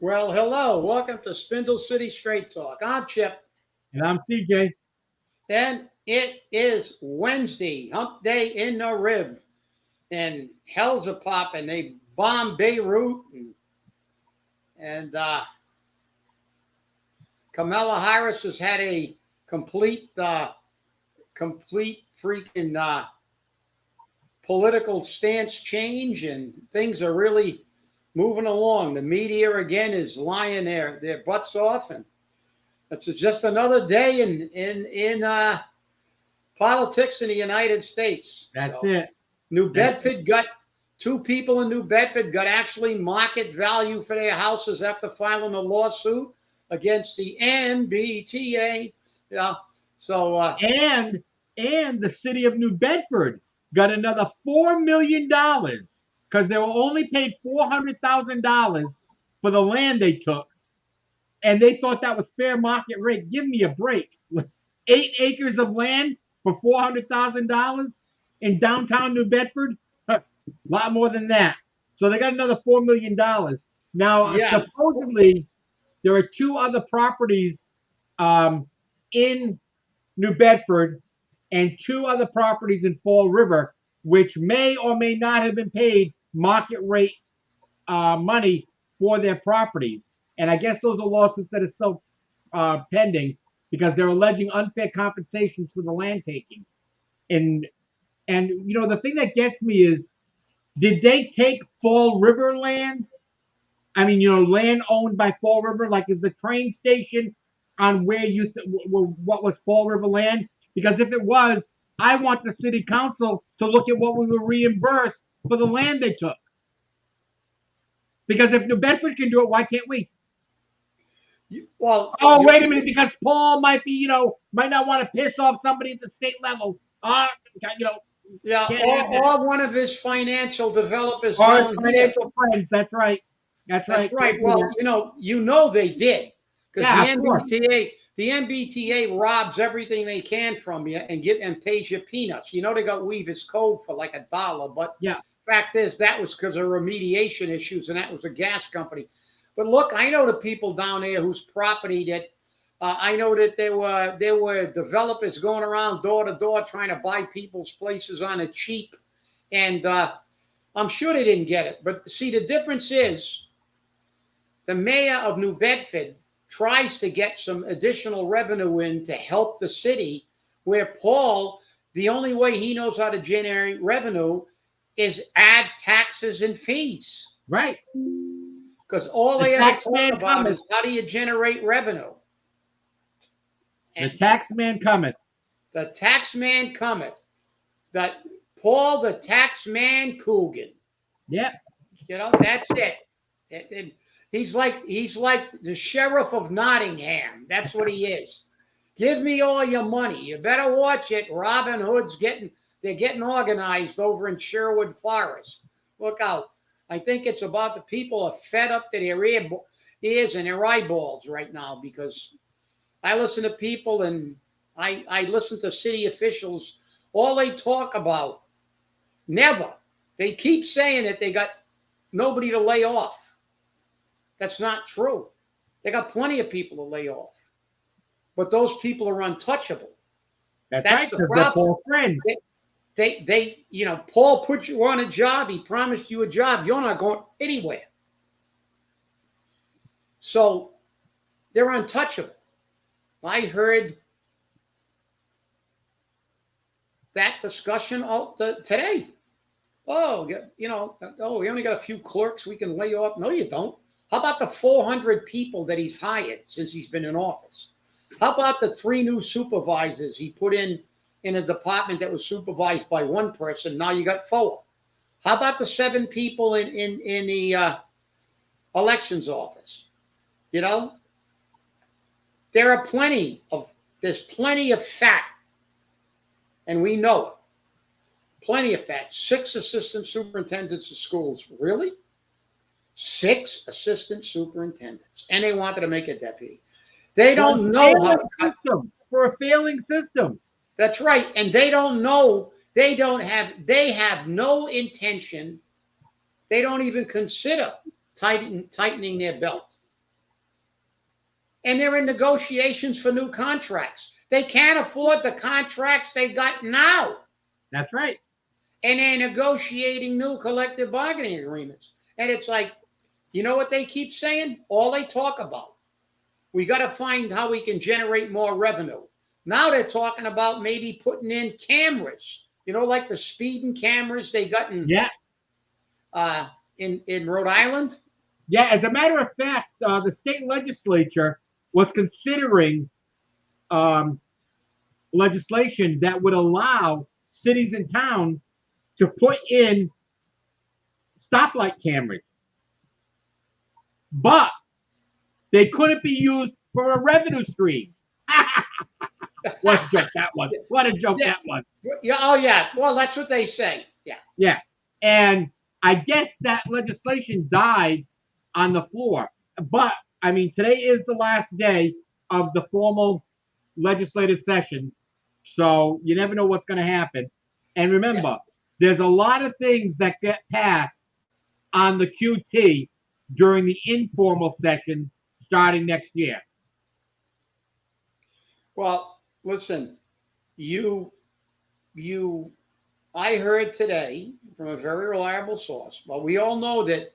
Well, hello. Welcome to Spindle City Straight Talk. I'm Chip, And I'm CJ. and it is Wednesday, hump day in the rib, and hell's a popping. They bombed Beirut, and Kamala Harris has had a complete freaking political stance change, and things are really moving along. The media again is lying their butts off, and it's just another day in politics in the United States. That's So it. New Bedford got two people in New Bedford got actually market value for their houses after filing a lawsuit against the MBTA. Yeah. So And the city of New Bedford got another $4 million because they were only paid $400,000 for the land they took, and they thought that was fair market rate. Give me a break. 8 acres of land for $400,000 in downtown New Bedford, a lot more than that. So they got another $4 million. Now, yeah, supposedly, there are two other properties in New Bedford and two other properties in Fall River, which may or may not have been paid market rate money for their properties. And I guess those are lawsuits that are still pending because they're alleging unfair compensations for the land taking. And the thing that gets me is, did they take Fall River land? I mean, land owned by Fall River, like is the train station on where used to what was Fall River land? Because if it was, I want the city council to look at what we were reimbursed for the land they took. Because if New Bedford can do it, why can't we? well, Oh, wait a minute, because Paul might be, might not want to piss off somebody at the state level. You know, yeah, or one of his financial developers or down here. financial friends. That's right. That's That's right. right. Well, you know they did because Yeah, of course. The MBTA robs everything they can from you and pays you peanuts. You know they got Weaver's Code for like $1, but Yeah. fact is that was because of remediation issues, and that was a gas company. But look, I know the people down there whose property that I know that there were developers going around door to door trying to buy people's places on a cheap, and I'm sure they didn't get it. But see, the difference is the mayor of New Bedford tries to get some additional revenue in to help the city, where Paul, the only way he knows how to generate revenue is add taxes and fees. Right. Because all The they ever tax talk man about cometh. is how do you generate revenue. The And tax man cometh. the tax man cometh. That Paul the tax man Coogan. Yep. That's it. And he's like the sheriff of Nottingham. That's what he is. Give me all your money. You better watch it. Robin Hood's they're getting organized over in Sherwood Forest. Look out. I think it's about the people are fed up to their ears and their eyeballs right now, because I listen to people and I listen to city officials. All they talk about, never. They keep saying that they got nobody to lay off. That's not true. They got plenty of people to lay off. But those people are untouchable. That's That's right, the because they're problem. Paul friends. Paul put you on a job. He promised you a job. You're not going anywhere. So they're untouchable. I heard that discussion today. Oh, we only got a few clerks we can lay off. No, you don't. How about the 400 people that he's hired since he's been in office? How about the 3 new supervisors he put in a department that was supervised by one person? Now you got 4. How about the 7 people in the elections office? There are there's plenty of fat, and we know it. Plenty of fat. 6 assistant superintendents of schools. Really? 6 assistant superintendents. And they wanted to make a deputy. They don't know how to cut. For a failing system. That's right. And they don't know. They have no intention. They don't even consider tightening their belt. and they're in negotiations for new contracts. They can't afford the contracts they got now. That's right. And they're negotiating new collective bargaining agreements. And it's like, you know what they keep saying? All they talk about. We got to find how we can generate more revenue. Now they're talking about maybe putting in cameras, like the speeding cameras they got in Rhode Island. Yeah, as a matter of fact, the state legislature was considering legislation that would allow cities and towns to put in stoplight cameras, but they couldn't be used for a revenue stream. What a joke that was. What a joke that was. Yeah. Oh, yeah. Well, that's what they say. Yeah. Yeah. And I guess that legislation died on the floor. But, I mean, today is the last day of the formal legislative sessions. So you never know what's going to happen. And remember, there's a lot of things that get passed on the QT during the informal sessions starting next year. Well, listen, I heard today from a very reliable source. Well, we all know that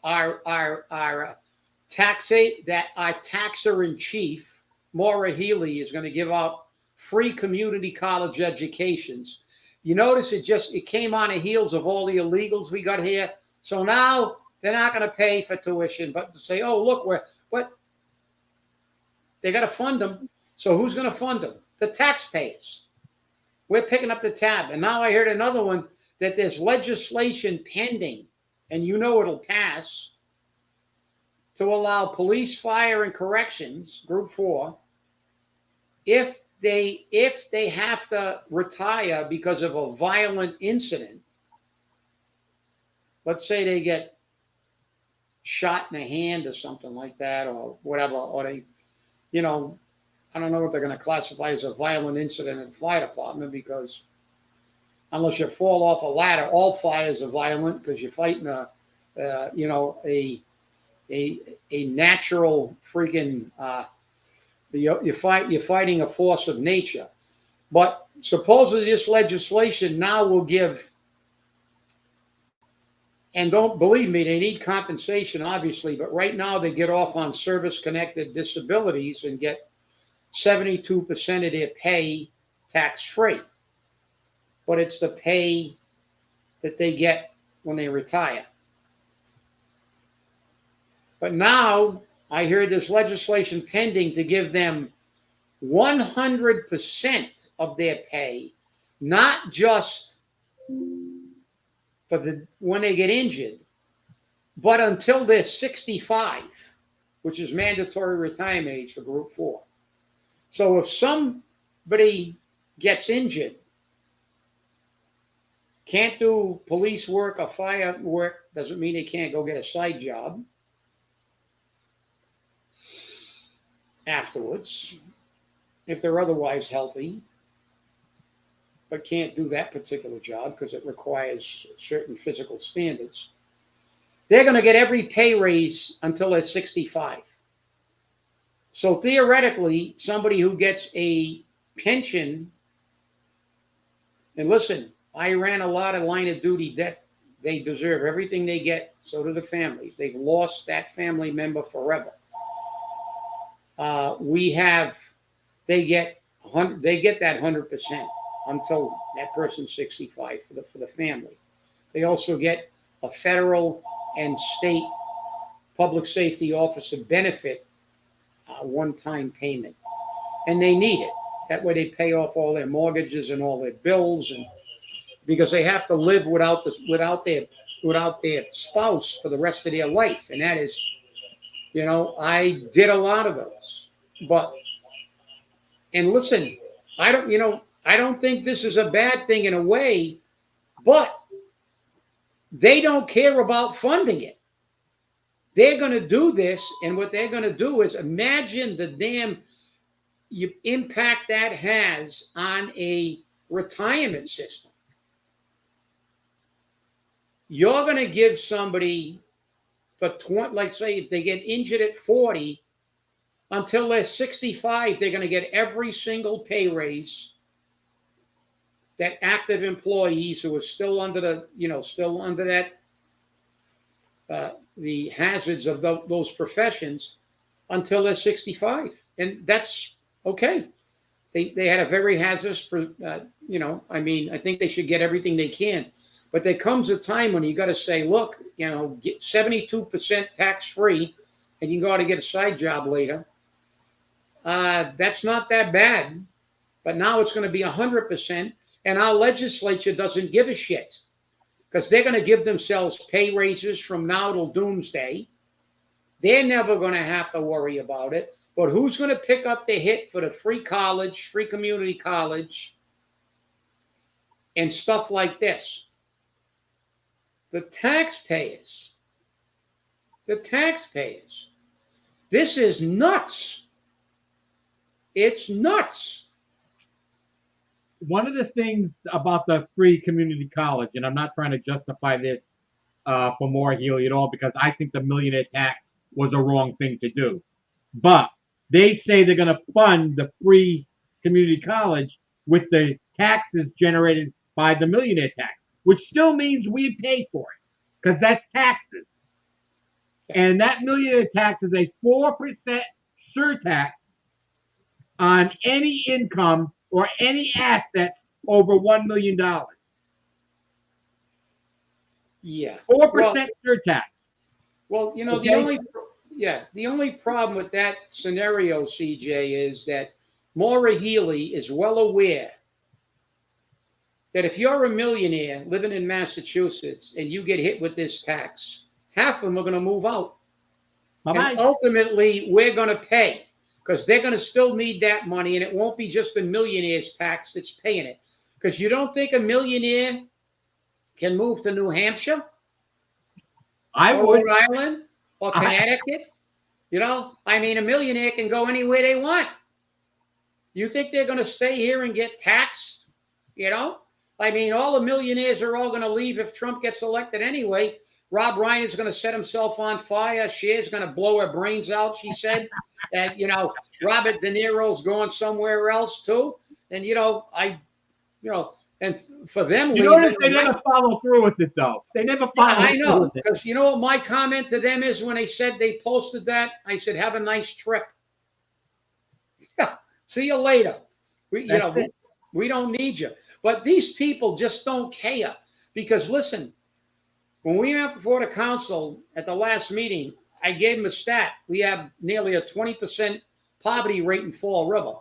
our taxer in chief, Maura Healey, is going to give out free community college educations. You notice it came on the heels of all the illegals we got here. So now they're not going to pay for tuition, but to say, oh, look, they got to fund them. So who's going to fund them? The taxpayers. We're picking up the tab. And now I heard another one that there's legislation pending, and it'll pass, to allow police, fire, and corrections, Group 4, if they have to retire because of a violent incident. Let's say they get shot in the hand or something like that, or whatever, or they, I don't know what they're going to classify as a violent incident in the fire department, because unless you fall off a ladder, all fires are violent because you're fighting a natural freaking, you're fighting a force of nature. But supposedly this legislation now will give, and don't believe me, they need compensation, obviously, but right now they get off on service-connected disabilities and get 72% of their pay tax-free. But it's the pay that they get when they retire. But now I heard this legislation pending to give them 100% of their pay, not just for when they get injured, but until they're 65, which is mandatory retirement age for Group 4. So if somebody gets injured, can't do police work or fire work, doesn't mean they can't go get a side job afterwards if they're otherwise healthy, but can't do that particular job because it requires certain physical standards. They're going to get every pay raise until they're 65. So theoretically, somebody who gets a pension, and listen, I ran a lot of line of duty debt. They deserve everything they get. So do the families. They've lost that family member forever. They get that 100% until that person's 65 for the family. They also get a federal and state public safety officer benefit one-time payment, and they need it. That way they pay off all their mortgages and all their bills, and because they have to live without their spouse for the rest of their life. And that is, I did a lot of those. And listen, I don't think this is a bad thing in a way, but they don't care about funding it. They're going to do this, and what they're going to do is, imagine the damn impact that has on a retirement system. You're going to give somebody for 20, like say if they get injured at 40, Until they're 65, they're going to get every single pay raise that active employees who are still under that the hazards of those professions until they're 65, and that's okay. They had a very hazardous, I think they should get everything they can, but there comes a time when you got to say, look, get 72% tax free, and you got to get a side job later. That's not that bad, but now it's going to be 100%, and our legislature doesn't give a shit because they're going to give themselves pay raises from now till doomsday. They're never going to have to worry about it. But who's going to pick up the hit for the free college, free community college, and stuff like this? The taxpayers. The taxpayers. This is nuts. It's nuts. One of the things about the free community college, and I'm not trying to justify this for Maura Healey at all, because I think the millionaire tax was a wrong thing to do. But they say they're going to fund the free community college with the taxes generated by the millionaire tax, which still means we pay for it because that's taxes. And that millionaire tax is a 4% surtax on any income or any assets over $1 million. Yeah. 4% surtax. Well, Okay. the only problem with that scenario, CJ, is that Maura Healey is well aware that if you're a millionaire living in Massachusetts and you get hit with this tax, half of them are going to move out. Bye-bye. And ultimately, we're going to pay because they're going to still need that money, and it won't be just the millionaire's tax that's paying it. Because you don't think a millionaire can move to New Hampshire? I or would. Rhode Island or Connecticut? A millionaire can go anywhere they want. You think they're going to stay here and get taxed? All the millionaires are all going to leave if Trump gets elected anyway. Rob Ryan is going to set himself on fire. Cher's going to blow her brains out, she said. And, Robert De Niro's going somewhere else too. And, and for them, you notice they never follow through with it, though. They never follow I through know, with it. because you know what my comment to them is when they said they posted that? I said, have a nice trip. See you later. We don't need you. But these people just don't care. Because listen, when we went before the council at the last meeting, I gave them a stat. We have nearly a 20% poverty rate in Fall River.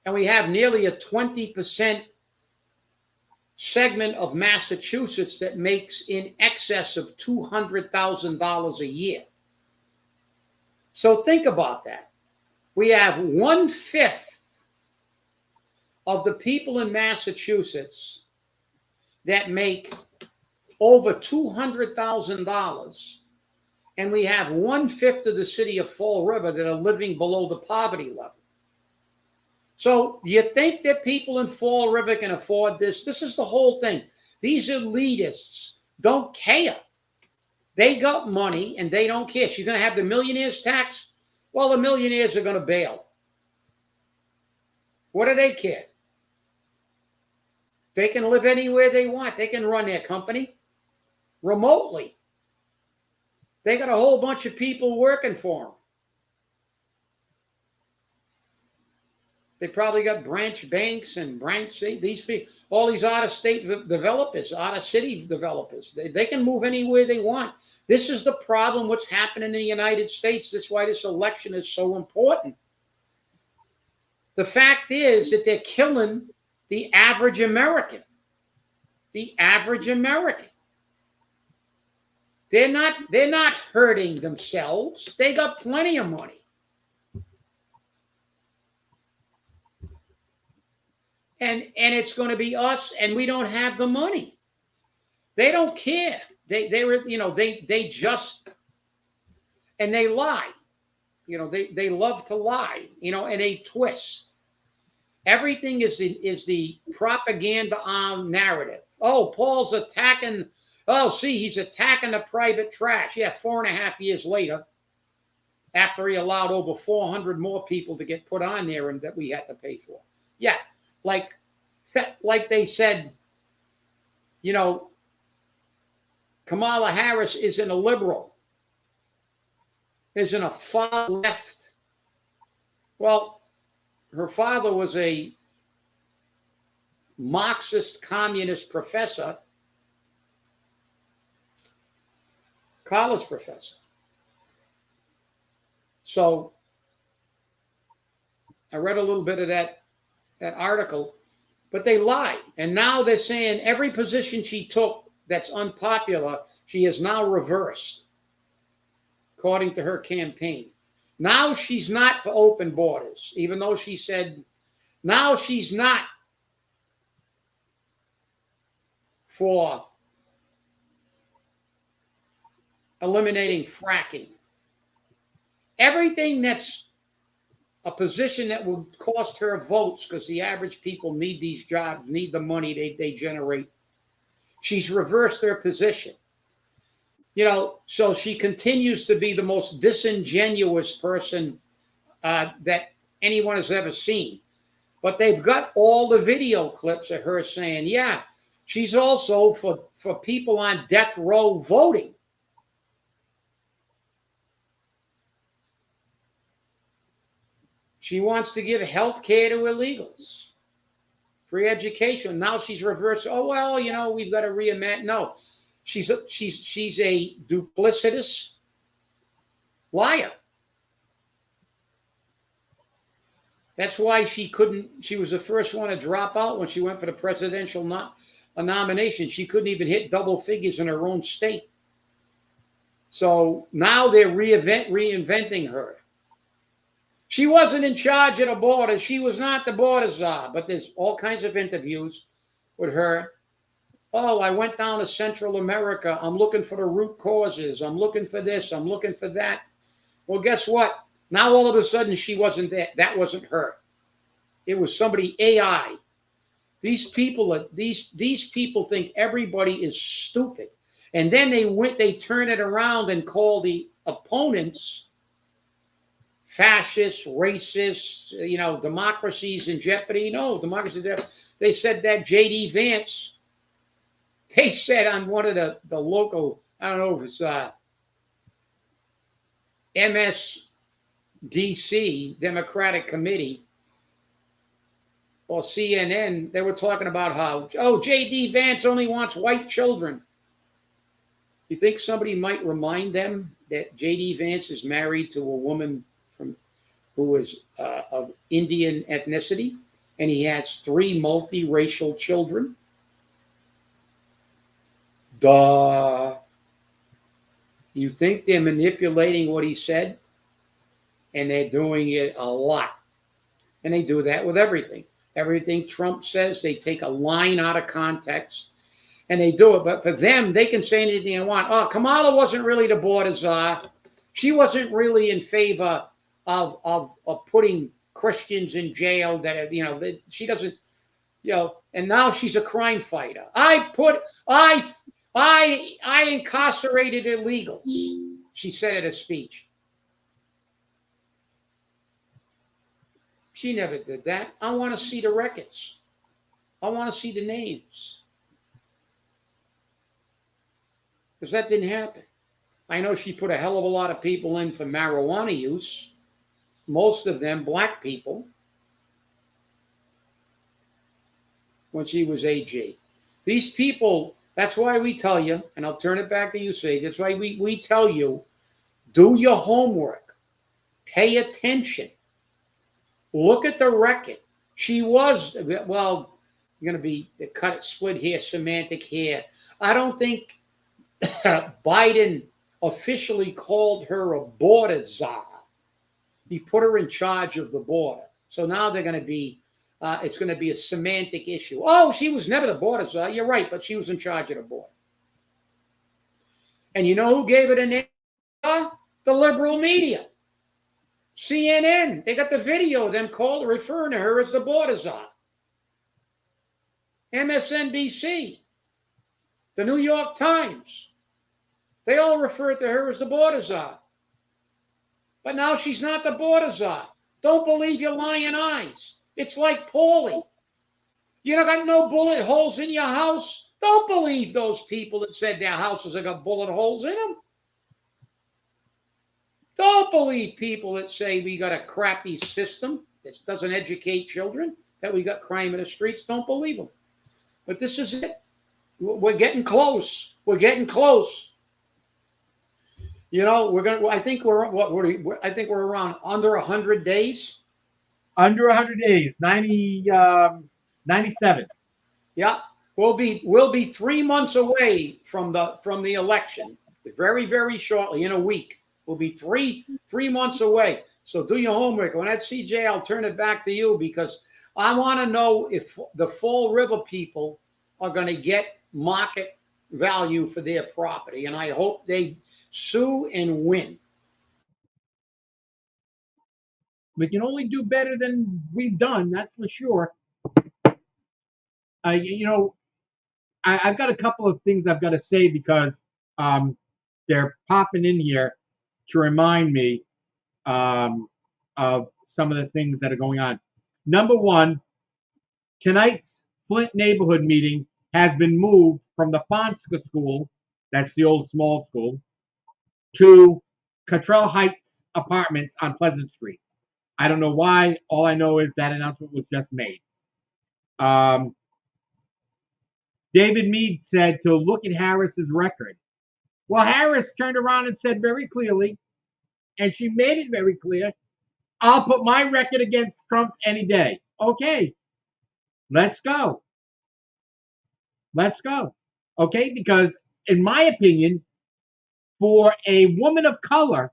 And we have nearly a 20% segment of Massachusetts that makes in excess of $200,000 a year. So think about that. We have 1/5 of the people in Massachusetts that make over $200,000, and we have 1/5 of the city of Fall River that are living below the poverty level. So you think that people in Fall River can afford this? This is the whole thing. These elitists don't care. They got money and they don't care. She's going to have the millionaires tax. Well, the millionaires are going to bail. What do they care? They can live anywhere they want. They can run their company remotely. They got a whole bunch of people working for them. They probably got branch banks and these people, all these out-of-state developers, out-of-city developers. They can move anywhere they want. This is the problem, what's happening in the United States. That's why this election is so important. The fact is that they're killing the average American. The average American. They're not hurting themselves. They got plenty of money. And it's going to be us, and we don't have the money. They don't care. They just, and they lie. They love to lie. And they twist. Everything is the propaganda narrative. Oh, Paul's attacking. Oh, see, he's attacking the private trash. Yeah, 4.5 years later. after he allowed over 400 more people to get put on there and that we had to pay for. Yeah, like they said, you know, Kamala Harris isn't a liberal, isn't a far left. Well, her father was a Marxist communist professor, college professor. So I read a little bit of that article, but they lie. And now they're saying every position she took that's unpopular, she has now reversed, according to her campaign. Now she's not for open borders, even though she said, now she's not for eliminating fracking. Everything that's a position that will cost her votes, because the average people need these jobs, need the money they generate. She's reversed their position. You know, so she continues to be the most disingenuous person that anyone has ever seen. But they've got all the video clips of her saying, yeah, she's also for people on death row voting. She wants to give health care to illegals, free education. Now she's reversed. Oh, well, you know, we've got to reimagine. No, she's a duplicitous liar. That's why she was the first one to drop out when she went for the presidential nomination. She couldn't even hit double figures in her own state. So now they're reinventing her. She wasn't in charge of the border. She was not the border czar, but there's all kinds of interviews with her. Oh, I went down to Central America. I'm looking for the root causes. I'm looking for this. I'm looking for that. Well, guess what? Now all of a sudden she wasn't there. That wasn't her. It was somebody AI. These people think everybody is stupid. And then they turn it around and call the opponents fascists, racists, you know, democracy's in jeopardy. No, democracy. They said that J.D. Vance, they said on one of the local, I don't know if it's MSDC, Democratic Committee, or CNN, they were talking about how, oh, J.D. Vance only wants white children. You think somebody might remind them that J.D. Vance is married to a woman who is of Indian ethnicity, and he has 3 multiracial children? Duh. You think they're manipulating what he said? And they're doing it a lot. And they do that with everything. Everything Trump says, they take a line out of context and they do it. But for them, they can say anything they want. Oh, Kamala wasn't really the border czar. She wasn't really in favor of putting Christians in jail. That, you know, she doesn't, you know. And now she's a crime fighter. I incarcerated illegals, she said at a speech. She never did that. I want to see the records. I want to see the names. Because that didn't happen. I know she put a hell of a lot of people in for marijuana use. Most of them black people. When she was AG. These people, that's why we tell you, and I'll turn it back to you, Sage. That's why we tell you, do your homework. Pay attention. Look at the record. She was, well, you're going to be split hair, semantic hair. I don't think Biden officially called her a border czar. He put her in charge of the border. So now they're going to be, it's going to be a semantic issue. Oh, she was never the border czar. You're right, but she was in charge of the border. And you know who gave it a name? The liberal media. CNN, they got the video of them referring to her as the border czar. MSNBC, the New York Times, they all refer to her as the border czar. But now she's not the border czar. Don't believe your lying eyes. It's like Paulie. You don't got no bullet holes in your house? Don't believe those people that said their houses have got bullet holes in them. Don't believe people that say we got a crappy system that doesn't educate children, that we got crime in the streets. Don't believe them. But this is it. We're getting close. We're getting close. You know, we're gonna. I think we're what? I think we're around under 100 days. Under 100 days, 97. Yeah, we'll be 3 months away from the election. Very, very shortly, in a week. We'll be three months away. So do your homework. When that's CJ, I'll turn it back to you because I want to know if the Fall River people are going to get market value for their property, and I hope they sue and win. We can only do better than we've done, that's for sure. You know, I've got a couple of things I've got to say because they're popping in here to remind me of some of the things that are going on. Number one, tonight's Flint neighborhood meeting has been moved from the Fonska School, that's the old small school, to Cottrell Heights Apartments on Pleasant Street. I don't know why. All I know is that announcement was just made. David Meade said to look at Harris's record. Well, Harris turned around and said very clearly, and she made it very clear, I'll put my record against Trump's any day. Okay, let's go. Let's go. Okay, because in my opinion, for a woman of color,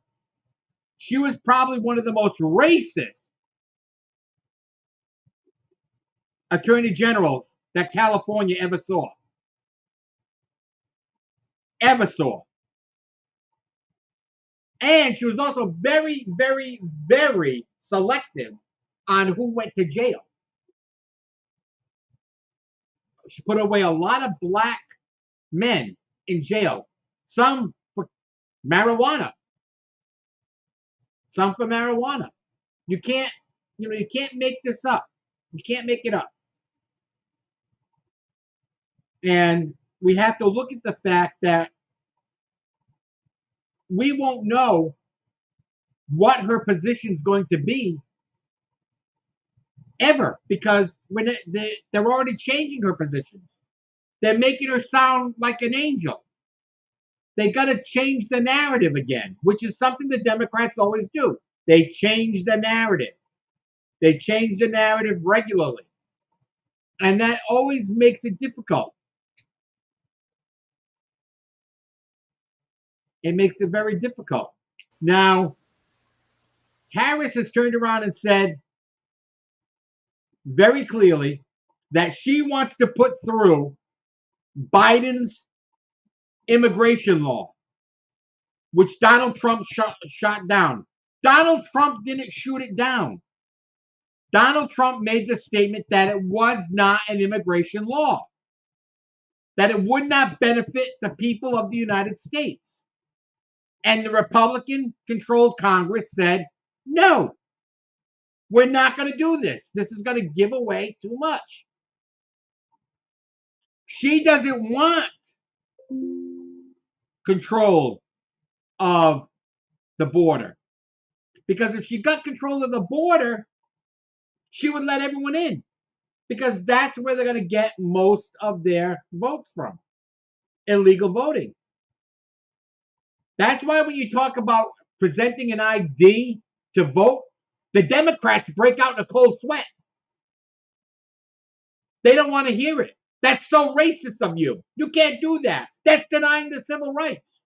she was probably one of the most racist attorney generals that California ever saw. Ever saw. And she was also very, very, very selective on who went to jail. She put away a lot of black men in jail. Some for marijuana. Some for marijuana. You can't make this up. You can't make it up. And we have to look at the fact that we won't know what her position is going to be ever because when they're already changing her positions. They're making her sound like an angel. They got to change the narrative again, which is something the Democrats always do. They change the narrative. They change the narrative regularly. And that always makes it difficult. It makes it very difficult. Now, Harris has turned around and said very clearly that she wants to put through Biden's immigration law, which Donald Trump shot down. Donald Trump didn't shoot it down. Donald Trump made the statement that it was not an immigration law, that it would not benefit the people of the United States. And the Republican-controlled Congress said, no, we're not going to do this. This is going to give away too much. She doesn't want control of the border. Because if she got control of the border, she would let everyone in. Because that's where they're going to get most of their votes from. Illegal voting. That's why when you talk about presenting an ID to vote, the Democrats break out in a cold sweat. They don't want to hear it. That's so racist of you. You can't do that. That's denying the civil rights.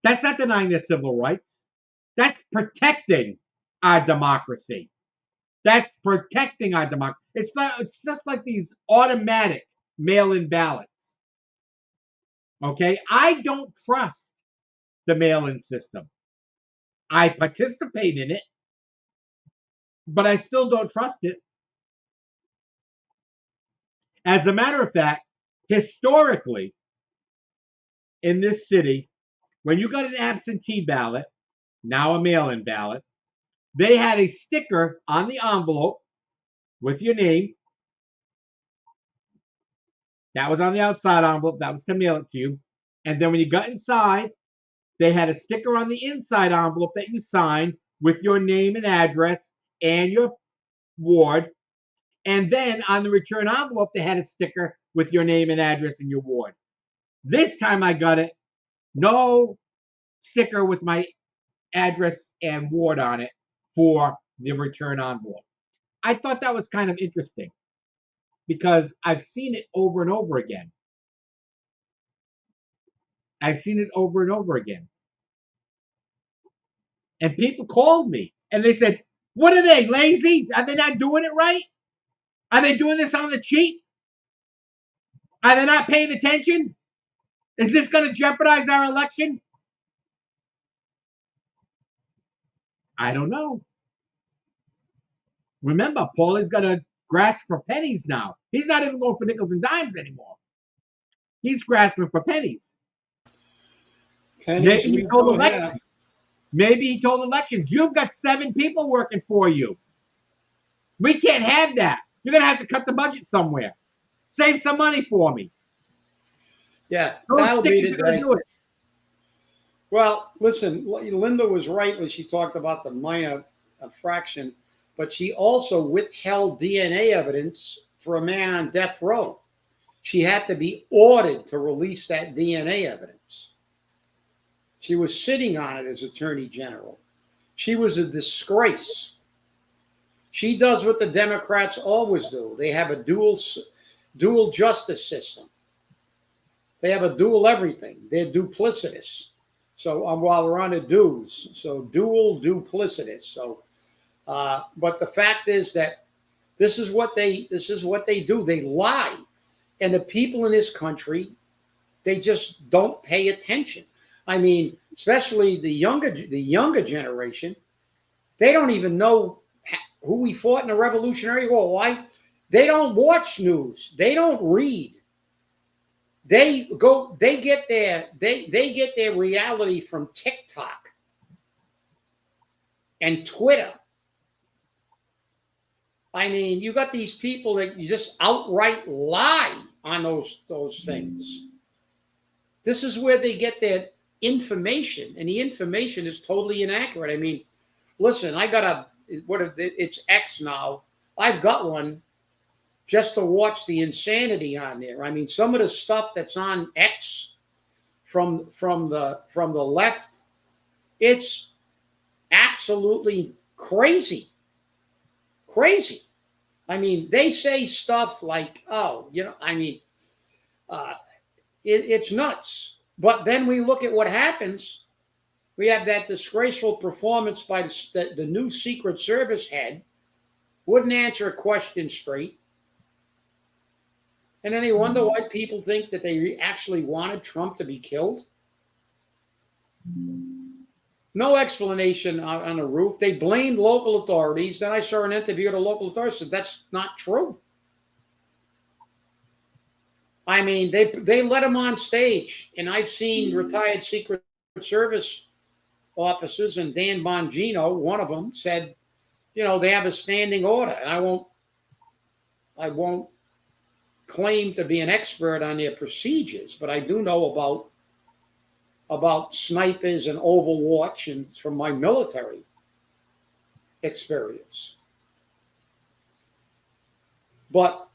That's not denying their civil rights. That's protecting our democracy. That's protecting our democracy. It's just like these automatic mail-in ballots. Okay? I don't trust the mail-in system. I participate in it, but I still don't trust it. As a matter of fact, historically, in this city, when you got an absentee ballot, now a mail-in ballot, they had a sticker on the envelope with your name. That was on the outside envelope. That was to mail it to you. And then when you got inside, they had a sticker on the inside envelope that you signed with your name and address and your ward. And then on the return envelope, they had a sticker with your name and address and your ward. This time I got it, no sticker with my address and ward on it for the return envelope. I thought that was kind of interesting because I've seen it over and over again. I've seen it over and over again. And people called me and they said, what are they, lazy? Are they not doing it right? Are they doing this on the cheap? Are they not paying attention? Is this going to jeopardize our election? I don't know. Remember, Paulie's got to grasp for pennies now. He's not even going for nickels and dimes anymore. He's grasping for pennies. Pennies we don't have. Maybe he told elections, you've got 7 people working for you. We can't have that. You're going to have to cut the budget somewhere. Save some money for me. Yeah, that'll be the day. Well, listen, Linda was right when she talked about the minor infraction, but she also withheld DNA evidence for a man on death row. She had to be ordered to release that DNA evidence. She was sitting on it as Attorney General. She was a disgrace. She does what the Democrats always do. They have a dual justice system. They have a dual everything. They're duplicitous. So while we're on the dues, so dual duplicitous. So, but the fact is that this is what they do. They lie, and the people in this country, they just don't pay attention. I mean, especially the younger generation, they don't even know who we fought in the Revolutionary War. Why? They don't watch news. They don't read. They get their reality from TikTok and Twitter. I mean, you got these people that you just outright lie on those things. This is where they get their information, and the information is totally inaccurate. I mean, listen, it's X now. I've got one just to watch the insanity on there. I mean, some of the stuff that's on X from the left, it's absolutely crazy. Crazy. I mean, they say stuff like, oh, I mean, it's nuts. But then we look at what happens. We have that disgraceful performance by the new Secret Service head, wouldn't answer a question straight. And then they wonder why people think that they actually wanted Trump to be killed. No explanation on the roof. They blamed local authorities. Then I saw an interview with a local authority said that's not true. I mean, they let him on stage, and I've seen retired Secret Service officers, and Dan Bongino, one of them, said, they have a standing order, and I won't claim to be an expert on their procedures, but I do know about snipers and Overwatch and from my military experience. But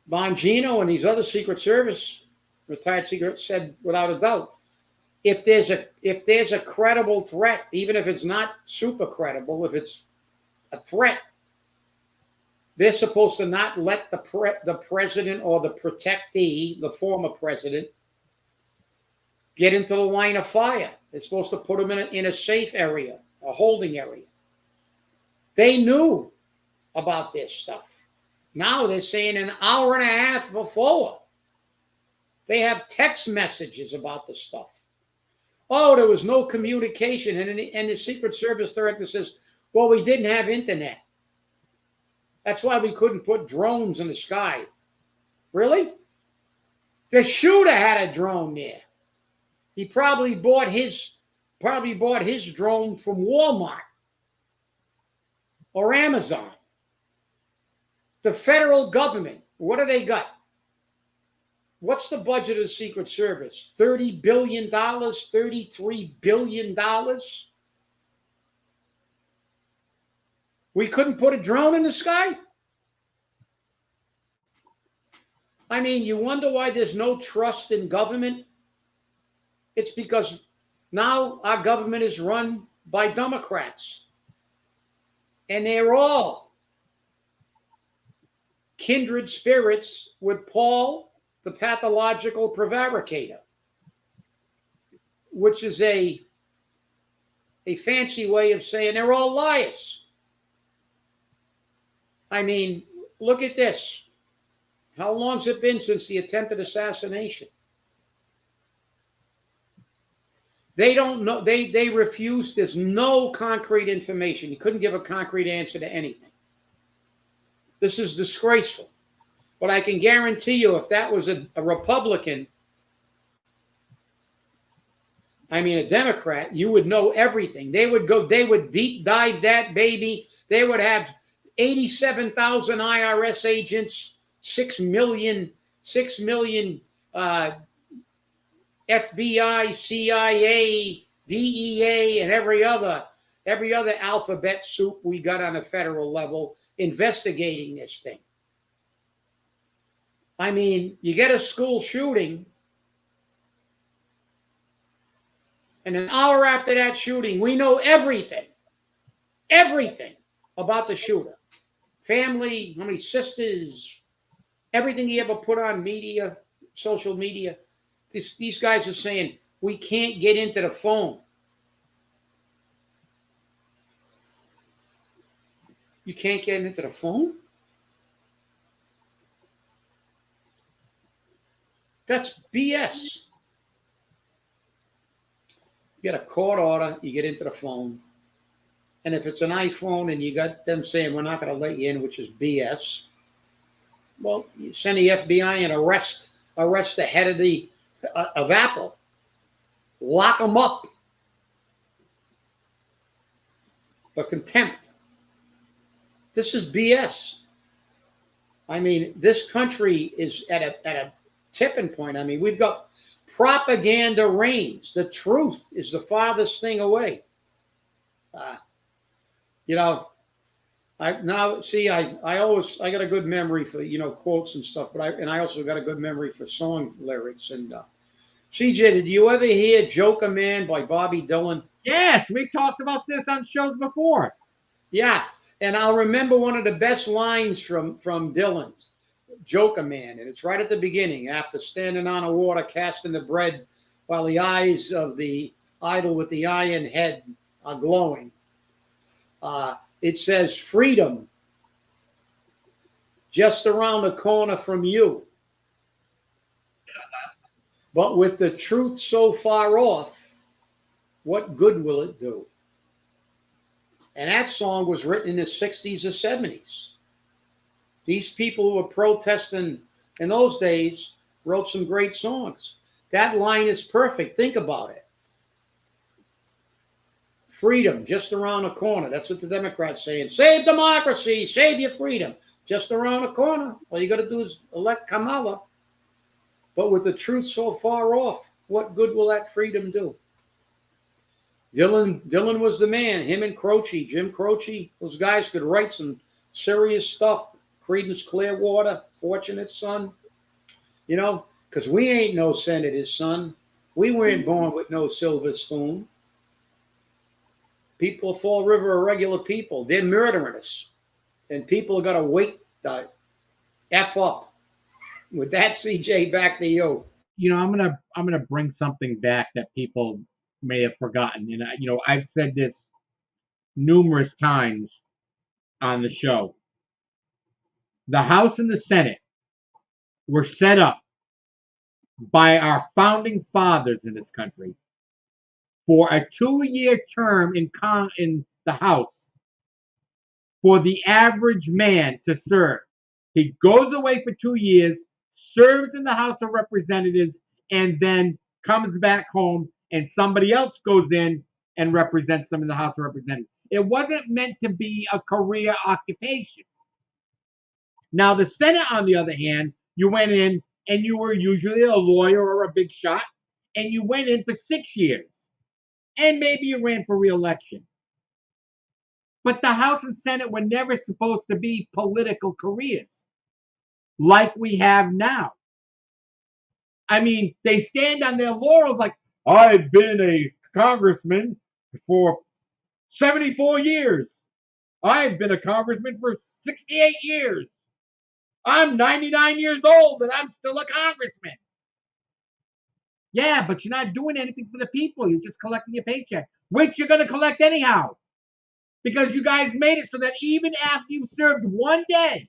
Bongino and these other Secret Service retired secrets said without a doubt, if there's a credible threat, even if it's not super credible, if it's a threat, they're supposed to not let the president or the protectee, the former president, get into the line of fire. They're supposed to put them in a safe area, a holding area. They knew about this stuff. Now they're saying an hour and a half before. They have text messages about the stuff. Oh, there was no communication. And the Secret Service director says, well, we didn't have internet. That's why we couldn't put drones in the sky. Really? They should have had a drone there. He probably bought his drone from Walmart or Amazon. The federal government, what do they got? What's the budget of the Secret Service? $30 billion, $33 billion? We couldn't put a drone in the sky? I mean, you wonder why there's no trust in government? It's because now our government is run by Democrats. And they're all kindred spirits with Paul, the pathological prevaricator, which is a fancy way of saying they're all liars. I mean, look at this. How long's it been since the attempted assassination? They don't know. They refuse. There's no concrete information. You couldn't give a concrete answer to anything. This is disgraceful. But I can guarantee you, if that was a Republican, I mean a Democrat, you would know everything. They would deep dive that baby. They would have 87,000 IRS agents, 6 million FBI, CIA, DEA, and every other alphabet soup we got on a federal level investigating this thing. I mean, you get a school shooting, and an hour after that shooting, we know everything about the shooter. Family, how many sisters, everything he ever put on media, social media. These guys are saying, we can't get into the phone. You can't get into the phone? That's BS. You get a court order, you get into the phone. And if it's an iPhone and you got them saying, we're not going to let you in, which is BS, well, you send the FBI and arrest the head of Apple. Lock them up for contempt. This is BS. I mean, this country is at a tipping point. I mean, we've got propaganda reigns. The truth is the farthest thing away. You know, I got a good memory for, quotes and stuff, but I also got a good memory for song lyrics. And CJ, did you ever hear "Joker Man" by Bobby Dylan? Yes, we talked about this on shows before. Yeah, and I'll remember one of the best lines from Dylan's "Joker Man," and it's right at the beginning, after standing on the water, casting the bread, while the eyes of the idol with the iron head are glowing. It says, "Freedom just around the corner from you. But with the truth so far off, what good will it do?" And that song was written in the 60s or 70s. These people who were protesting in those days wrote some great songs. That line is perfect. Think about it. Freedom just around the corner. That's what the Democrats saying. Save democracy, save your freedom. Just around the corner. All you got to do is elect Kamala. But with the truth so far off, what good will that freedom do? Dylan was the man. Him and Croce, Jim Croce, those guys could write some serious stuff. Creedence Clearwater, Fortunate Son. Because we ain't no senator's son. We weren't born with no silver spoon. People of Fall River are regular people. They're murdering us. And people are going to wake the F up. With that, CJ, back to you. I'm gonna bring something back that people may have forgotten, and I've said this numerous times on the show. The House and the Senate were set up by our founding fathers in this country for a 2-year term in the House for the average man to serve. He goes away for 2 years, serves in the House of Representatives, and then comes back home, and somebody else goes in and represents them in the House of Representatives. It wasn't meant to be a career occupation. Now, the Senate, on the other hand, you went in and you were usually a lawyer or a big shot, and you went in for 6 years. And maybe you ran for re-election. But the House and Senate were never supposed to be political careers like we have now. I mean, they stand on their laurels like, I've been a congressman for 74 years. I've been a congressman for 68 years. I'm 99 years old and I'm still a congressman. Yeah, but you're not doing anything for the people. You're just collecting your paycheck, which you're going to collect anyhow. Because you guys made it so that even after you've served one day,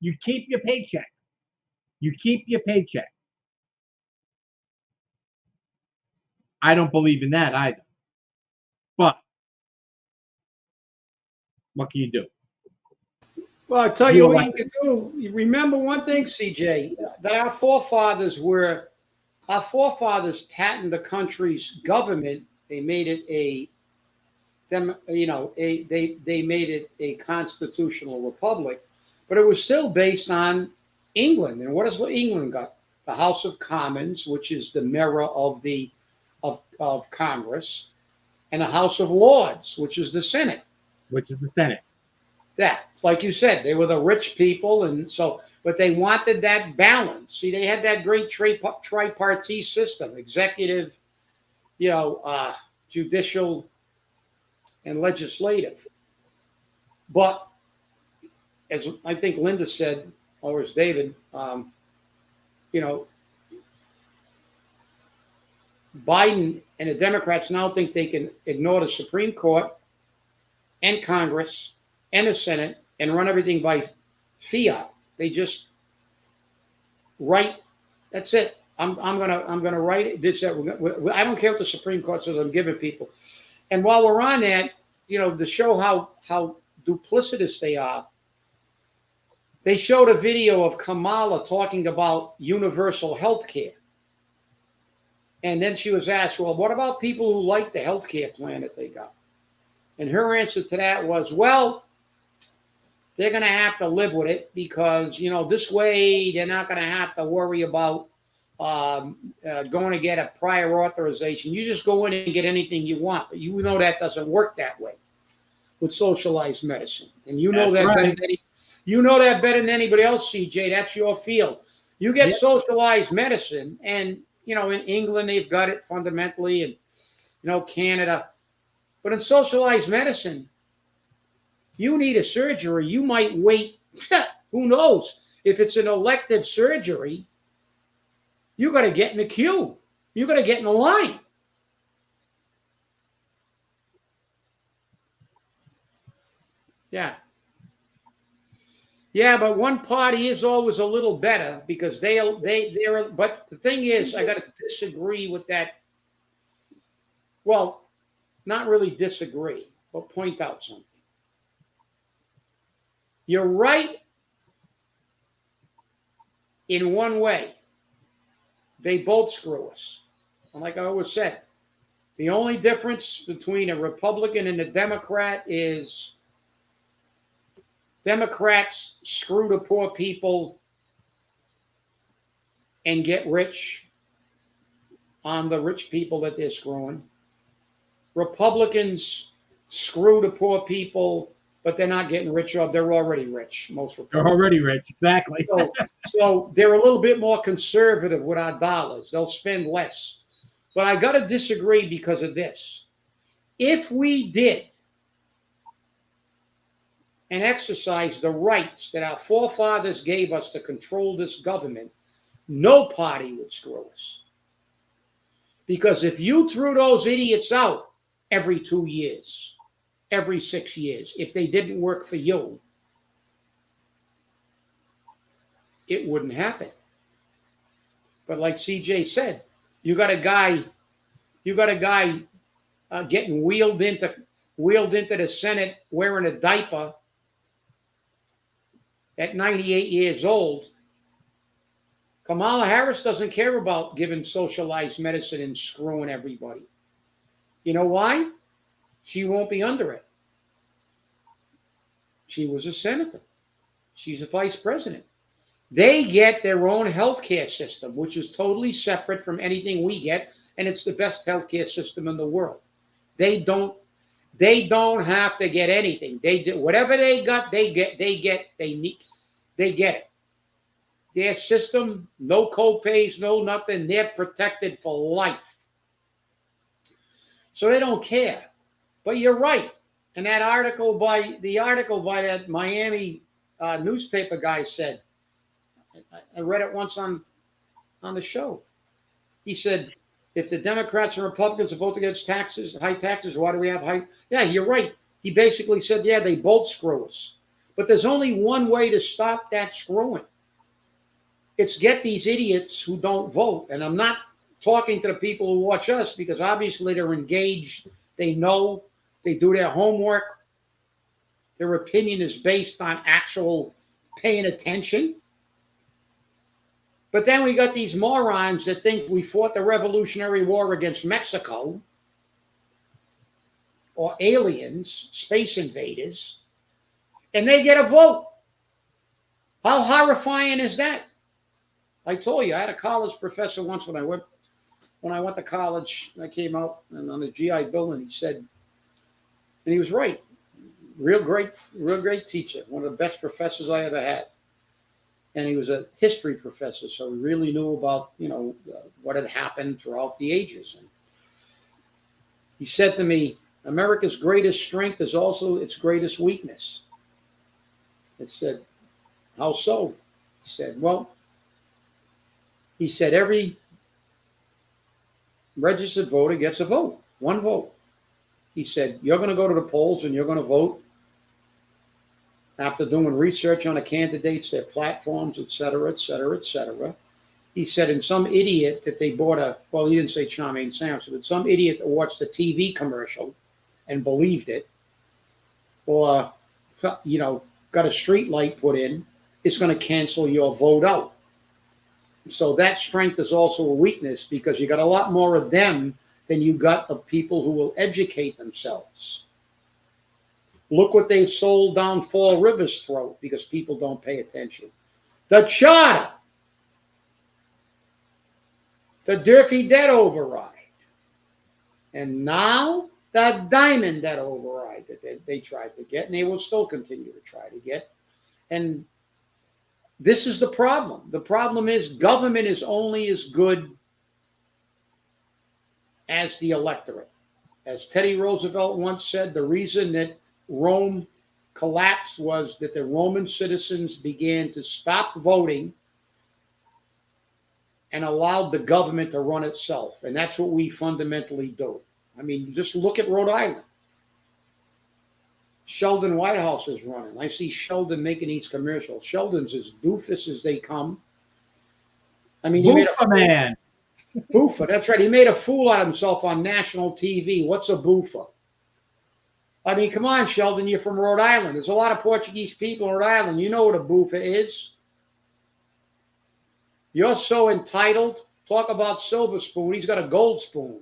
you keep your paycheck. You keep your paycheck. I don't believe in that either. But what can you do? Well, I tell you what you can do. You remember one thing, CJ, that our forefathers patented the country's government. They made it they made it a constitutional republic, but it was still based on England. And what England got? The House of Commons, which is the mirror of of Congress, and the House of Lords, which is the Senate. It's like you said, they were the rich people, and so, but they wanted that balance. See, they had that great tripartite system: executive, judicial, and legislative. But as I think Linda said, or as David, Biden and the Democrats now think they can ignore the Supreme Court and Congress and the Senate and run everything by fiat. They just write. That's it. I'm gonna write it. I don't care what the Supreme Court says. I'm giving people. And while we're on that, to show how duplicitous they are, they showed a video of Kamala talking about universal health care. And then she was asked, well, what about people who like the health care plan that they got? And her answer to that was, well, they're going to have to live with it because, this way they're not going to have to worry about going to get a prior authorization. You just go in and get anything you want. But that doesn't work that way with socialized medicine. And you know that better than anybody else, CJ. That's your field. You get socialized medicine, and, in England, they've got it fundamentally, and, Canada. But in socialized medicine, you need a surgery. You might wait. Who knows? If it's an elective surgery, you got to get in the queue. You got to get in the line. Yeah. Yeah, but one party is always a little better because they're. But the thing is, I got to disagree with that. Well, not really disagree, but point out something. You're right in one way. They both screw us. And like I always said, the only difference between a Republican and a Democrat is Democrats screw the poor people and get rich on the rich people that they're screwing. Republicans screw the poor people, but they're not getting rich. They're already rich. Most Republicans. They're already rich, exactly. So they're a little bit more conservative with our dollars. They'll spend less. But I got to disagree because of this. If we did and exercise the rights that our forefathers gave us to control this government, no party would screw us. Because if you threw those idiots out every 2 years, every 6 years, if they didn't work for you, it wouldn't happen. But like CJ said, you got a guy getting wheeled into the Senate wearing a diaper at 98 years old Kamala Harris doesn't care about giving socialized medicine and screwing everybody. You know why? She won't be under it. She was a senator. She's a vice president. They get their own healthcare system, which is totally separate from anything we get, and it's the best healthcare system in the world. They don't they don't have to get anything. They do whatever they got, they get it. Their system, no co-pays, no nothing, they're protected for life. So they don't care. But you're right. And that article by that Miami newspaper guy said, I read it once on the show. He said, if the Democrats and Republicans are both against taxes, high taxes, why do we have high? Yeah, you're right. He basically said, yeah, they both screw us. But there's only one way to stop that screwing. It's get these idiots who don't vote. And I'm not talking to the people who watch us because obviously they're engaged. They know, they do their homework. Their opinion is based on actual paying attention. But then we got these morons that think we fought the Revolutionary War against Mexico or aliens, space invaders, and they get a vote. How horrifying is that? I told you, I had a college professor once when I went to college. I came out and on the GI Bill, and he said, and he was right, real great teacher, one of the best professors I ever had. And he was a history professor, so he really knew about, what had happened throughout the ages. And he said to me, America's greatest strength is also its greatest weakness. I said, how so? He said, well, every registered voter gets a vote, one vote. He said, you're going to go to the polls and you're going to vote after doing research on the candidates, their platforms, et cetera, et cetera, et cetera. He said, and some idiot that they bought he didn't say Charmaine Sampson, but some idiot that watched the TV commercial and believed it, or, got a street light put in, is going to cancel your vote out. So that strength is also a weakness because you got a lot more of them than you got of people who will educate themselves. Look what they've sold down Fall River's throat because people don't pay attention. The charter, the Durfee debt override, and now the Diamond debt override that they tried to get, and they will still continue to try to get. And this is the problem. The problem is government is only as good as the electorate. As Teddy Roosevelt once said, the reason that Rome collapsed was that the Roman citizens began to stop voting and allowed the government to run itself. And that's what we fundamentally do. I mean, just look at Rhode Island. Sheldon Whitehouse is running. I see Sheldon making these commercials. Sheldon's as doofus as they come. I mean, he made a man. Boofer, that's right. He made a fool out of himself on national TV. What's a boofer? I mean, come on, Sheldon, you're from Rhode Island. There's a lot of Portuguese people in Rhode Island. You know what a boofer is. You're so entitled. Talk about silver spoon. He's got a gold spoon.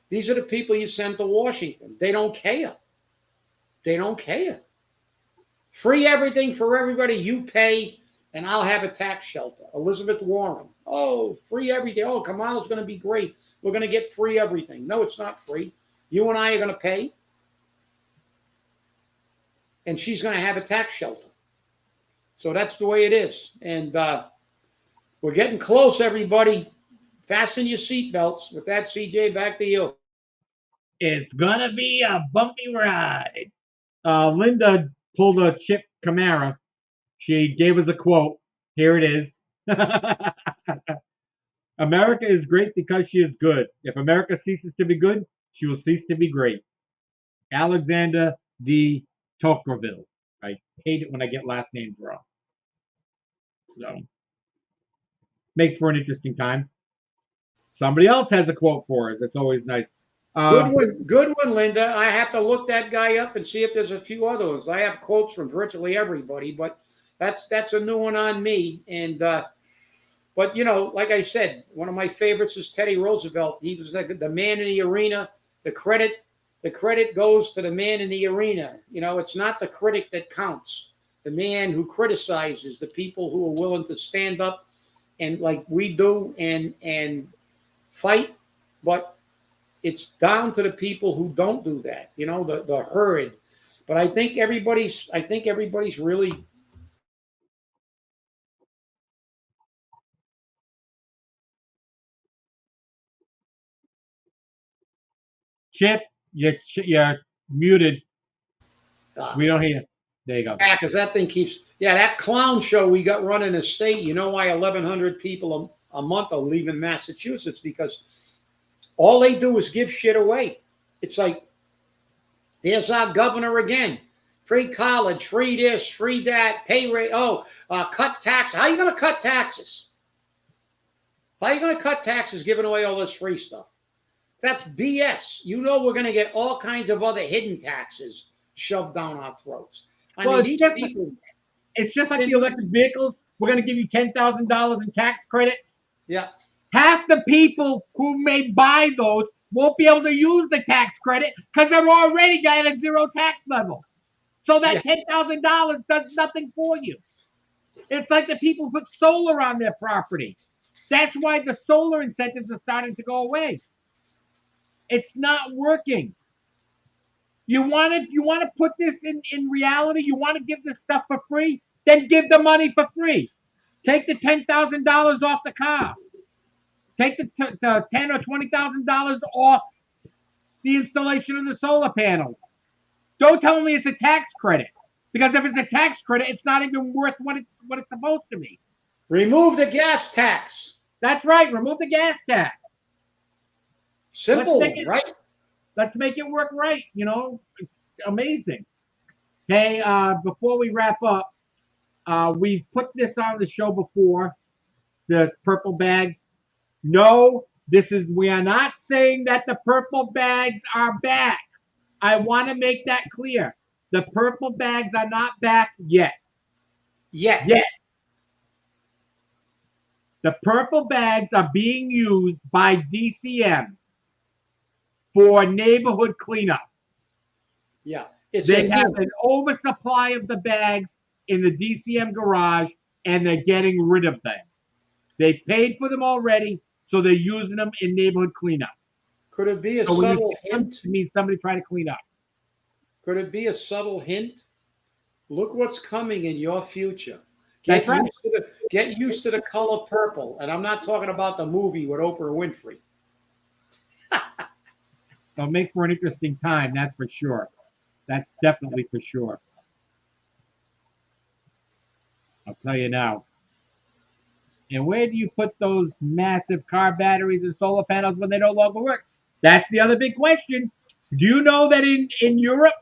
These are the people you send to Washington. They don't care. They don't care. Free everything for everybody. You pay, and I'll have a tax shelter. Elizabeth Warren. Oh, free everything. Oh, Kamala's going to be great. We're going to get free everything. No, it's not free. You and I are going to pay. And she's going to have a tax shelter. So that's the way it is. And we're getting close, everybody. Fasten your seatbelts. With that, CJ, back to you. It's going to be a bumpy ride. Linda pulled a Chip Camara. She gave us a quote. Here it is. America is great because she is good. If America ceases to be good, she will cease to be great. Alexander de Tocqueville. I hate it when I get last names wrong. So, makes for an interesting time. Somebody else has a quote for us. That's always nice. Good one, Linda. I have to look that guy up and see if there's a few others. I have quotes from virtually everybody, but that's a new one on me. And But like I said, one of my favorites is Teddy Roosevelt. He was the man in the arena. The credit goes to the man in the arena. It's not the critic that counts. The man who criticizes, the people who are willing to stand up and like we do and fight. But it's down to the people who don't do that. The herd. But I think everybody's really. Chip, you're muted. We Uh, don't hear you. There you go. Yeah, because that thing keeps. Yeah, that clown show we got running the state. You know why 1,100 people a month are leaving Massachusetts? Because all they do is give shit away. It's like, there's our governor again. Free college, free this, free that, pay rate. Oh, cut taxes. How are you going to cut taxes? How are you going to cut taxes giving away all this free stuff? That's BS. We're going to get all kinds of other hidden taxes shoved down our throats. It's just like the electric vehicles. We're going to give you $10,000 in tax credits. Yeah. Half the people who may buy those won't be able to use the tax credit because they're already got a zero tax level. So that $10,000 does nothing for you. It's like the people who put solar on their property. That's why the solar incentives are starting to go away. It's not working. You want to put this in reality? You want to give this stuff for free? Then give the money for free. Take the $10,000 off the car. Take the $10,000 or $20,000 off the installation of the solar panels. Don't tell me it's a tax credit, because if it's a tax credit, it's not even worth what it's supposed to be. Remove the gas tax. That's right. Remove the gas tax. Simple, right? Let's make it work right. It's amazing. Hey, before we wrap up, we've put this on the show before, the purple bags. No, we are not saying that the purple bags are back. I want to make that clear. The purple bags are not back yet. Yet. The purple bags are being used by DCM for neighborhood cleanups. Yeah. They have an oversupply of the bags in the DCM garage, and they're getting rid of them. They paid for them already, so they're using them in neighborhood cleanups. Could it be a subtle hint? It means somebody trying to clean up. Could it be a subtle hint? Look what's coming in your future. That's right. Get used to the color purple. And I'm not talking about the movie with Oprah Winfrey. They'll make for an interesting time, that's for sure. That's definitely for sure. I'll tell you now. And where do you put those massive car batteries and solar panels when they no longer work? That's the other big question. Do you know that in Europe,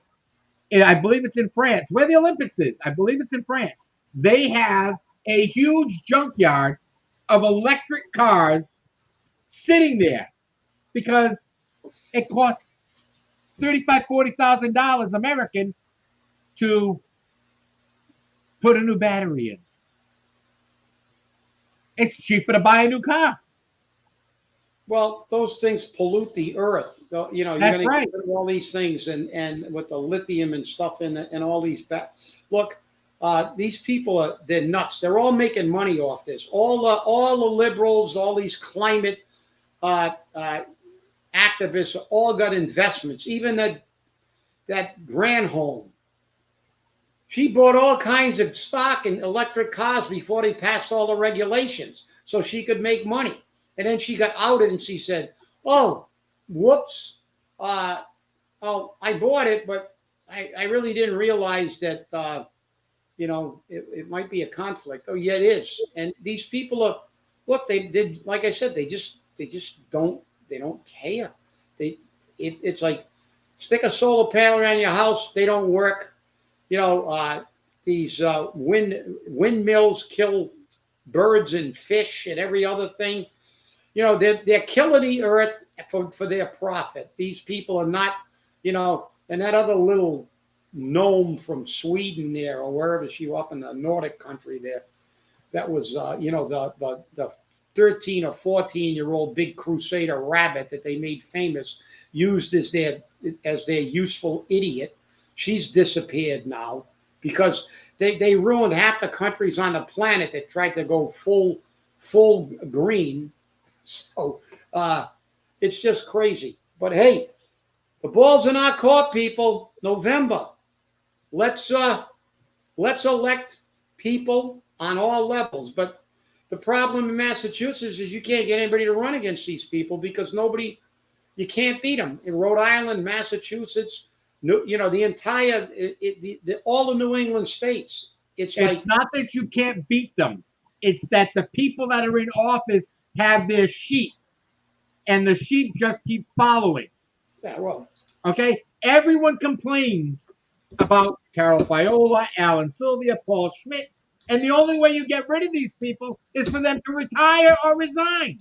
and I believe it's in France, where the Olympics is, I believe it's in France, they have a huge junkyard of electric cars sitting there because it costs $35,000, $40,000 American to put a new battery in. It's cheaper to buy a new car. Well, those things pollute the earth. You're going to get rid of all these things, and with the lithium and stuff in it, and all these. Look, these people they're nuts. They're all making money off this. All the liberals, all these climate activists, all got investments. Even that Granholm. She bought all kinds of stock in electric cars before they passed all the regulations, so she could make money. And then she got outed and she said, "Oh, whoops. I bought it, but I really didn't realize that, it might be a conflict." Oh, yeah, it is. And these people they did, like I said, they just don't care. It's like, stick a solar panel around your house. They don't work. These windmills kill birds and fish and every other thing. They're killing the earth for their profit. These people are not, and that other little gnome from Sweden there, or wherever she up in the Nordic country there. that was, the 13 or 14-year-old big crusader rabbit that they made famous, used as their useful idiot. She's disappeared now because they ruined half the countries on the planet that tried to go full green. So it's just crazy. But hey, the ball's in our court, people. November. Let's elect people on all levels. But the problem in Massachusetts is you can't get anybody to run against these people because you can't beat them. In Rhode Island, Massachusetts, the entire, all the New England states. It's not that you can't beat them. It's that the people that are in office have their sheep, and the sheep just keep following. Yeah, well. Okay? Everyone complains about Carol Fiola, Alan Sylvia, Paul Schmidt, and the only way you get rid of these people is for them to retire or resign.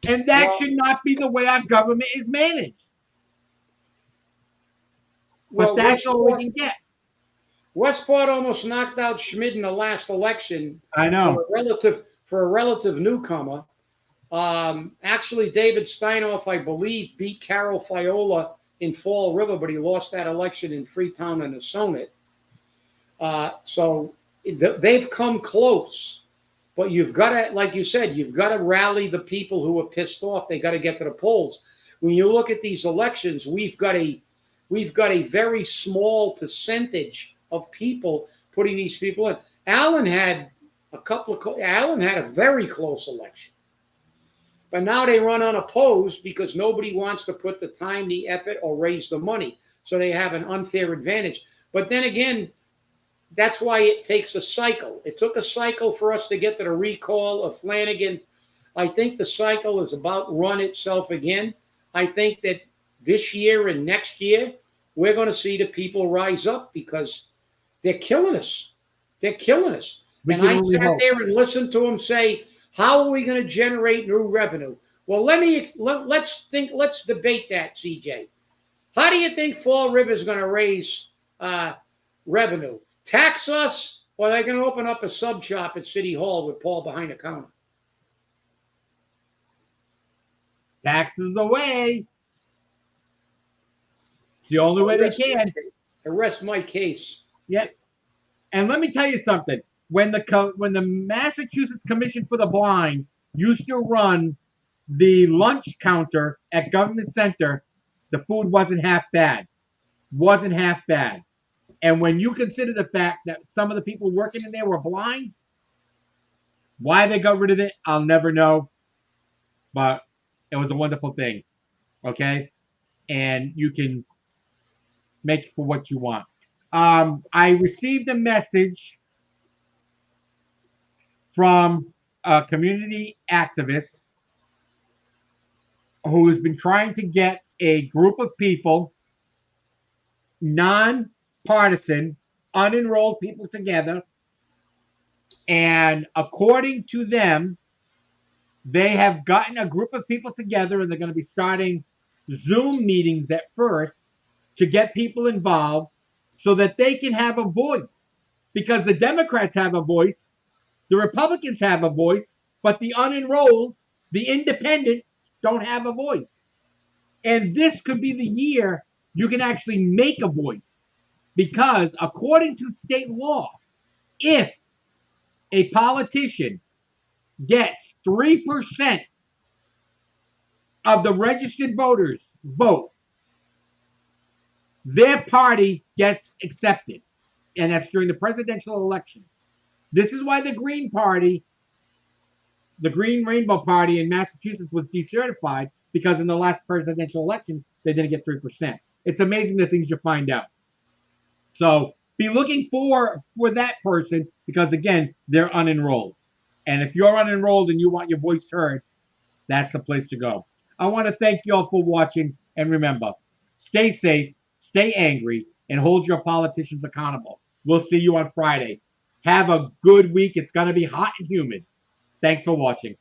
And that should not be the way our government is managed. But that's all we can get. Westport almost knocked out Schmidt in the last election. I know. For a relative newcomer. Actually, David Steinhoff, I believe, beat Carol Fiola in Fall River, but he lost that election in Freetown and Assonet. So they've come close. But you've got to, like you said, you've got to rally the people who are pissed off. They got to get to the polls. When you look at these elections, we've got a very small percentage of people putting these people in. Allen had a very close election. But now they run unopposed because nobody wants to put the time, the effort, or raise the money. So they have an unfair advantage. But then again, that's why it takes a cycle. It took a cycle for us to get to the recall of Flanagan. I think the cycle is about run itself again. I think that this year and next year, we're going to see the people rise up because they're killing us. They're killing us. And I sat there and listened to them say, how are we going to generate new revenue? Well, let's debate that, CJ. How do you think Fall River is going to raise revenue? Tax us, or they're going to open up a sub shop at City Hall with Paul behind the counter? Taxes away. It's the only way they can. Arrest my case. Yeah. And let me tell you something. When the Massachusetts Commission for the Blind used to run the lunch counter at Government Center, the food wasn't half bad. Wasn't half bad. And when you consider the fact that some of the people working in there were blind, why they got rid of it, I'll never know. But it was a wonderful thing. Okay? And you can make it for what you want. I received a message from a community activist who has been trying to get a group of people, non-partisan, unenrolled people together. And according to them, they have gotten a group of people together and they're going to be starting Zoom meetings at first to get people involved so that they can have a voice. Because the Democrats have a voice, the Republicans have a voice, but the unenrolled, the independents don't have a voice. And this could be the year you can actually make a voice. Because according to state law, if a politician gets 3% of the registered voters vote, their party gets accepted. And that's during the presidential election. This is why the Green Party, the Green Rainbow Party in Massachusetts was decertified, because in the last presidential election, they didn't get 3%. It's amazing the things you find out. So be looking for that person because, again, they're unenrolled. And if you're unenrolled and you want your voice heard, that's the place to go. I want to thank you all for watching. And remember, stay safe, stay angry, and hold your politicians accountable. We'll see you on Friday. Have a good week. It's going to be hot and humid. Thanks for watching.